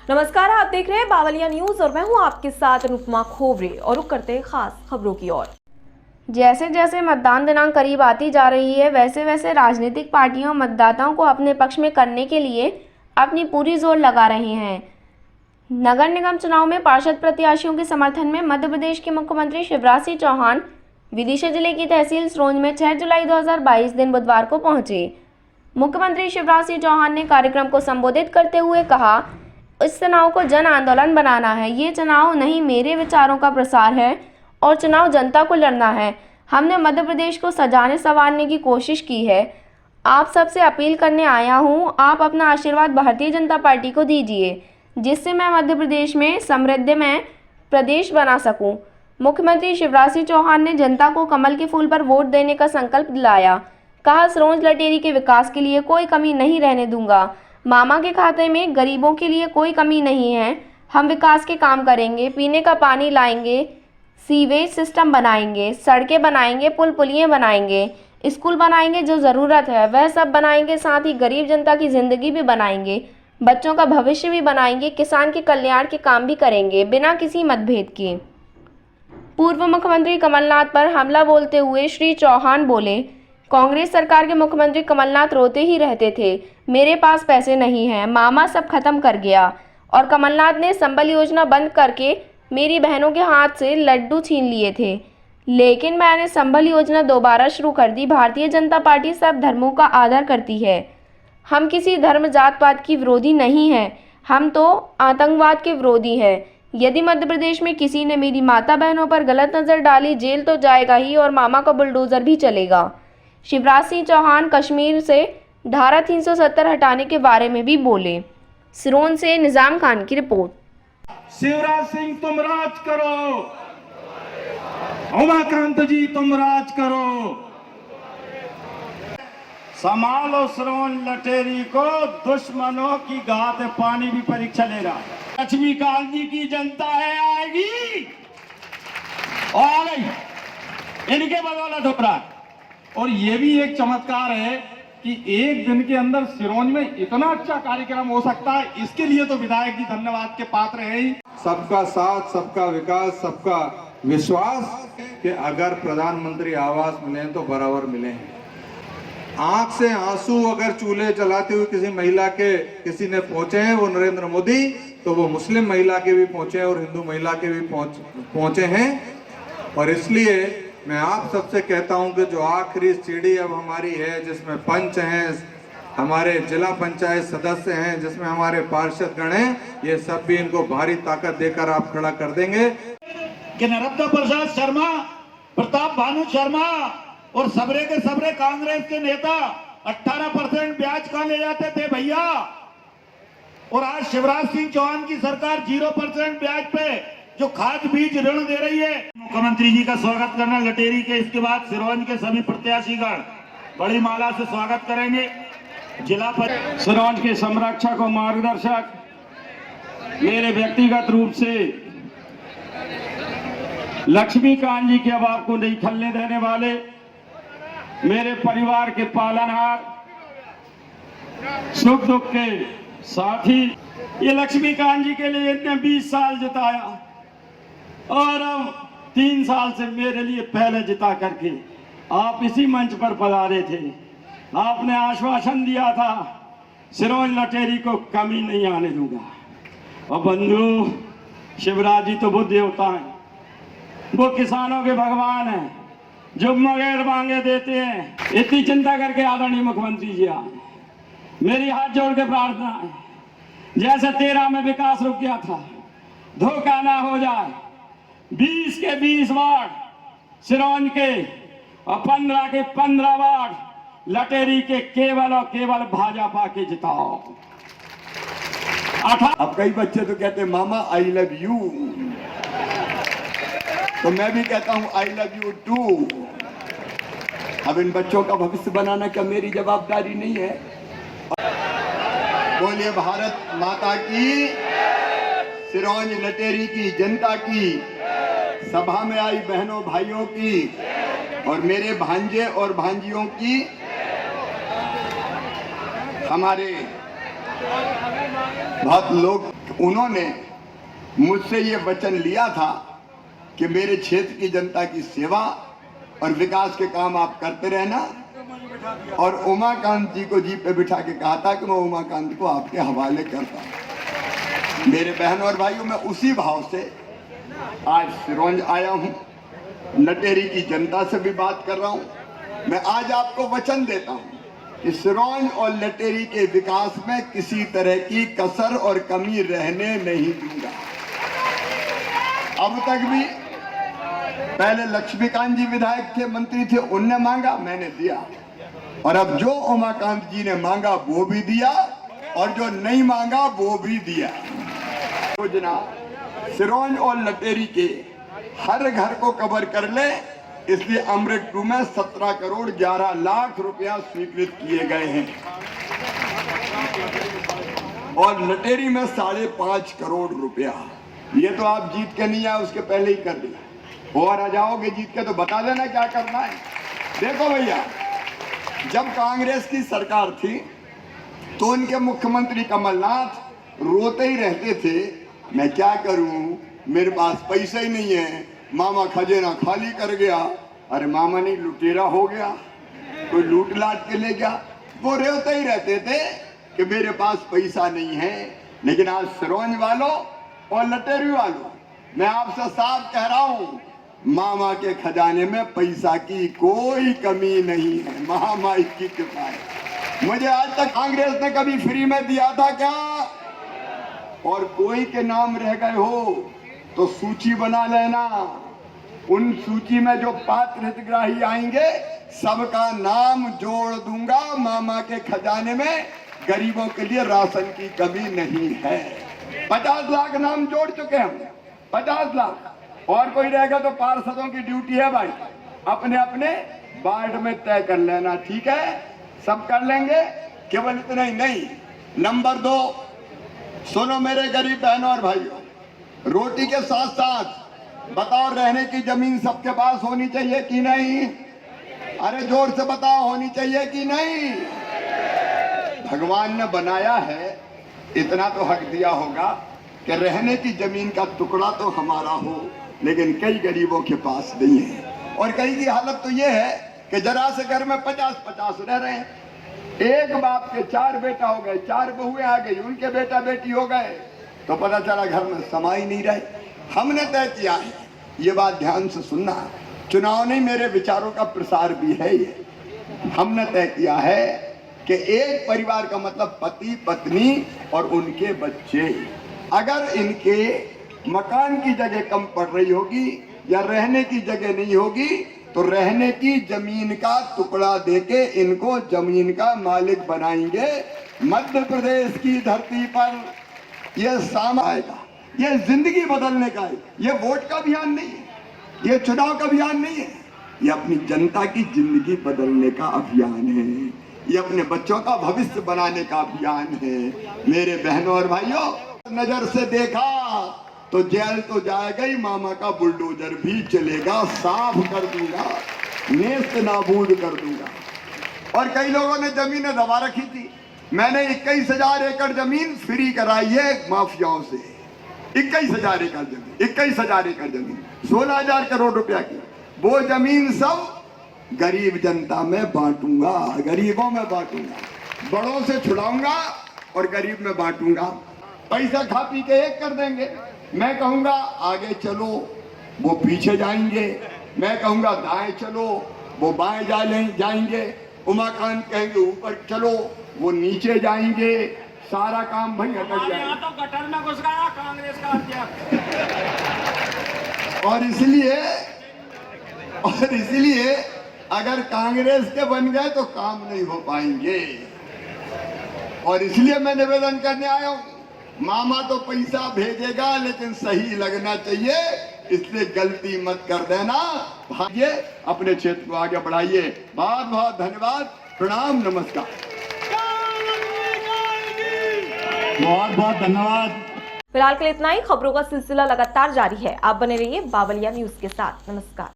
नमस्कार, आप देख रहे हैं बावलिया न्यूज और मैं हूं आपके साथ अनुपमा खोवरे और रुक करते हैं खास खबरों की ओर। जैसे जैसे मतदान दिनांक करीब आती जा रही है, वैसे वैसे राजनीतिक पार्टियों मतदाताओं को अपने पक्ष में करने के लिए अपनी पूरी जोर लगा रही हैं। नगर निगम चुनाव में पार्षद प्रत्याशियों के समर्थन में मध्य प्रदेश के मुख्यमंत्री शिवराज सिंह चौहान विदिशा जिले की तहसील सिरोंज में 6 जुलाई 2022 दिन बुधवार को पहुंचे। मुख्यमंत्री शिवराज सिंह चौहान ने कार्यक्रम को संबोधित करते हुए कहा, इस चुनाव को जन आंदोलन बनाना है। ये चुनाव नहीं मेरे विचारों का प्रसार है और चुनाव जनता को लड़ना है। हमने मध्य प्रदेश को सजाने संवारने की कोशिश की है। आप सबसे अपील करने आया हूँ, आप अपना आशीर्वाद भारतीय जनता पार्टी को दीजिए, जिससे मैं मध्य प्रदेश में समृद्धमय प्रदेश बना सकूँ। मुख्यमंत्री शिवराज सिंह चौहान ने जनता को कमल के फूल पर वोट देने का संकल्प दिलाया। कहा, सिरोंज लटेरी के विकास के लिए कोई कमी नहीं रहने दूंगा। मामा के खाते में गरीबों के लिए कोई कमी नहीं है। हम विकास के काम करेंगे, पीने का पानी लाएंगे, सीवेज सिस्टम बनाएंगे, सड़कें बनाएंगे, पुल पुलियाँ बनाएंगे, स्कूल बनाएंगे, जो ज़रूरत है वह सब बनाएंगे। साथ ही गरीब जनता की ज़िंदगी भी बनाएंगे, बच्चों का भविष्य भी बनाएंगे, किसान के कल्याण के काम भी करेंगे बिना किसी मतभेद के। पूर्व मुख्यमंत्री कमलनाथ पर हमला बोलते हुए श्री चौहान बोले, कांग्रेस सरकार के मुख्यमंत्री कमलनाथ रोते ही रहते थे, मेरे पास पैसे नहीं हैं, मामा सब खत्म कर गया। और कमलनाथ ने संबल योजना बंद करके मेरी बहनों के हाथ से लड्डू छीन लिए थे, लेकिन मैंने संबल योजना दोबारा शुरू कर दी। भारतीय जनता पार्टी सब धर्मों का आदर करती है। हम किसी धर्म जात पात की विरोधी नहीं हैं, हम तो आतंकवाद के विरोधी हैं। यदि मध्य प्रदेश में किसी ने मेरी माता बहनों पर गलत नज़र डाली, जेल तो जाएगा ही और मामा का बुलडोजर भी चलेगा। शिवराज सिंह चौहान कश्मीर से धारा 370 हटाने के बारे में भी बोले। सिरोंज से निजाम खान की रिपोर्ट। शिवराज सिंह तुम राज करो, उमाकांत जी तुम राज करो, संभालो सिरोंज लटेरी को, दुश्मनों की गात पानी भी परीक्षा ले रहा। लक्ष्मी काल जी की जनता है, आएगी और आ गई, इनके बदौलत हो रहा। और ये भी एक चमत्कार है कि एक दिन के अंदर सिरोंज में इतना अच्छा कार्यक्रम हो सकता है। इसके लिए तो विधायक जी धन्यवाद के पात्र हैं ही। सबका साथ, सबका विकास, सबका विश्वास कि अगर प्रधानमंत्री आवास मिले तो बराबर मिले। आंख से आंसू अगर चूल्हे जलाते हुए किसी महिला के किसी ने पहुंचे हैं, वो नरेंद्र मोदी, तो वो मुस्लिम महिला के भी पहुंचे हैं और हिंदू महिला के भी पहुंचे हैं। और इसलिए मैं आप सबसे कहता हूं कि जो आखिरी सीढ़ी अब हमारी है, जिसमें पंच हैं, हमारे जिला पंचायत सदस्य हैं, जिसमें हमारे पार्षद गण हैं, ये सब भी इनको भारी ताकत देकर आप खड़ा कर देंगे कि नरोत्तम प्रसाद शर्मा, प्रताप भानु शर्मा और सबरे के सबरे कांग्रेस के नेता 18% ब्याज का ले जाते थे भैया, और आज शिवराज सिंह चौहान की सरकार 0% ब्याज पे जो खाद बीज ऋण दे रही है। मुख्यमंत्री जी का स्वागत करना लटेरी के, इसके बाद सिरोंज के सभी प्रत्याशीगण बड़ी माला से स्वागत करेंगे। जिला सिरोंज के संरक्षक और मार्गदर्शक, मेरे व्यक्तिगत रूप से लक्ष्मीकांत जी के अब आपको नहीं खलने देने वाले, मेरे परिवार के पालनहार, सुख दुख के साथी, ये लक्ष्मीकांत जी के लिए इतने 20 साल जिताया और अब 3 साल से मेरे लिए पहले जिता करके आप इसी मंच पर पधारे थे। आपने आश्वासन दिया था सिरोंज लटेरी को कमी नहीं आने दूंगा। और बंधु शिवराज जी तो वो देवता हैं, वो किसानों के भगवान हैं, जो बगैर मांगे देते हैं। इतनी चिंता करके आदरणीय मुख्यमंत्री जी आए, मेरी हाथ जोड़ के प्रार्थना है, जैसे 13 में विकास रुक गया था, धोखा ना हो जाए। 20 के 20 वार्ड सिरोंज के और 15 के 15 वार्ड लटेरी के केवल और केवल भाजपा के जिताओ। अब कई बच्चे तो कहते हैं मामा आई लव यू, तो मैं भी कहता हूं आई लव यू टू। अब इन बच्चों का भविष्य बनाना क्या मेरी जवाबदारी नहीं है? बोलिए भारत माता की, सिरोंज लटेरी की जनता की, सभा में आई बहनों भाइयों की और मेरे भांजे और भांजियों की, हमारे बहुत लोग उन्होंने मुझसे ये वचन लिया था कि मेरे क्षेत्र की जनता की सेवा और विकास के काम आप करते रहना, और उमाकांत जी को जीप पे बिठा के कहा था कि मैं उमाकांत को आपके हवाले करता हूं। मेरे बहन और भाइयों, मैं उसी भाव से आज सिरोंज आया हूं, लटेरी की जनता से भी बात कर रहा हूं। मैं आज आपको वचन देता हूं कि सिरोंज और लटेरी के विकास में किसी तरह की कसर और कमी रहने नहीं दूंगा। अब तक भी पहले लक्ष्मीकांत जी विधायक थे, मंत्री थे, उनने मांगा, मैंने दिया, और अब जो उमाकांत जी ने मांगा वो भी दिया, और जो नहीं मांगा वो भी दिया। योजना सिरोंज और लटेरी के हर घर को कवर कर ले, इसलिए अमृत 2 में 17 करोड़ 11 लाख रुपया स्वीकृत किए गए हैं, और लटेरी में 5.5 करोड़ रुपया। ये तो आप जीत के नहीं आए, उसके पहले ही कर दिया, और आ जाओगे जीत के तो बता देना क्या करना है। देखो भैया, जब कांग्रेस की सरकार थी तो उनके मुख्यमंत्री कमलनाथ रोते ही रहते थे, मैं क्या करूं, मेरे पास पैसा ही नहीं है, मामा खजाना खाली कर गया। अरे मामा नहीं, लुटेरा हो गया, कोई लूट लाट के ले गया। वो रोते ही रहते थे कि मेरे पास पैसा नहीं है। लेकिन आज सिरोंज वालों और लटेरी वालों, मैं आपसे साफ कह रहा हूं, मामा के खजाने में पैसा की कोई कमी नहीं है, महामाई की कृपा है। मुझे आज तक कांग्रेस ने कभी फ्री में दिया था क्या? और कोई के नाम रह गए हो तो सूची बना लेना, उन सूची में जो पात्र हितग्राही आएंगे सबका नाम जोड़ दूंगा। मामा के खजाने में गरीबों के लिए राशन की कमी नहीं है। 50 लाख नाम जोड़ चुके हम, 50 लाख। और कोई रहेगा तो पार्षदों की ड्यूटी है भाई, अपने अपने वार्ड में तय कर लेना, ठीक है? सब कर लेंगे, केवल इतना ही नहीं। नंबर 2, सुनो मेरे गरीब बहनों और भाइयों, रोटी के साथ साथ बताओ, रहने की जमीन सबके पास होनी चाहिए कि नहीं? अरे जोर से बताओ, होनी चाहिए कि नहीं? भगवान ने बनाया है, इतना तो हक दिया होगा कि रहने की जमीन का टुकड़ा तो हमारा हो, लेकिन कई गरीबों के पास नहीं है। और कई की हालत तो ये है कि जरा से घर में 50-50 रह रहे हैं। एक बाप के 4 बेटा हो गए, 4 बहुएं आ गई, उनके बेटा बेटी हो गए, तो पता चला घर में समाई नहीं रहे। हमने तय किया है, ये बात ध्यान से सुनना, चुनाव नहीं, मेरे विचारों का प्रसार भी है ये। हमने तय किया है कि एक परिवार का मतलब पति पत्नी और उनके बच्चे। अगर इनके मकान की जगह कम पड़ रही होगी या रहने की जगह नहीं होगी तो रहने की जमीन का टुकड़ा देके इनको जमीन का मालिक बनाएंगे। मध्य प्रदेश की धरती पर यह साम आएगा, यह जिंदगी बदलने का है, यह वोट का अभियान नहीं है, यह चुनाव का अभियान नहीं है, यह अपनी जनता की जिंदगी बदलने का अभियान है, ये अपने बच्चों का भविष्य बनाने का अभियान है। मेरे बहनों और भाइयों, नजर से देखा तो जेल तो जाएगा ही, मामा का बुलडोजर भी चलेगा, साफ कर दूंगा, नेस्त नाबूद कर दूंगा। और कई लोगों ने जमीनें दबा रखी थी, मैंने 21,000 एकड़ जमीन फ्री कराई है माफियाओं से। 21,000 एकड़ जमीन, 21,000 एकड़ जमीन, 16,000 करोड़ रुपया की, वो जमीन सब गरीब जनता में बांटूंगा, गरीबों में बांटूंगा, बड़ों से छुड़ाऊंगा और गरीब में बांटूंगा। पैसा खा पी के एक कर देंगे, मैं कहूंगा आगे चलो, वो पीछे जाएंगे, मैं कहूंगा दाएं चलो, वो बाएं जाएंगे, उमाकांत कहेंगे ऊपर चलो, वो नीचे जाएंगे, सारा काम भाई अटक जाएगा। तो गटर में घुस गया कांग्रेस का अध्यक्ष। और इसलिए अगर कांग्रेस के बन गए तो काम नहीं हो पाएंगे। और इसलिए मैं निवेदन करने आया हूं, मामा तो पैसा भेजेगा लेकिन सही लगना चाहिए, इसलिए गलती मत कर देना। भाइये, अपने क्षेत्र को आगे बढ़ाइए। बहुत बहुत धन्यवाद, प्रणाम, नमस्कार। बहुत बहुत धन्यवाद। फिलहाल के लिए इतना ही। खबरों का सिलसिला लगातार जारी है, आप बने रहिए बावलिया न्यूज के साथ। नमस्कार।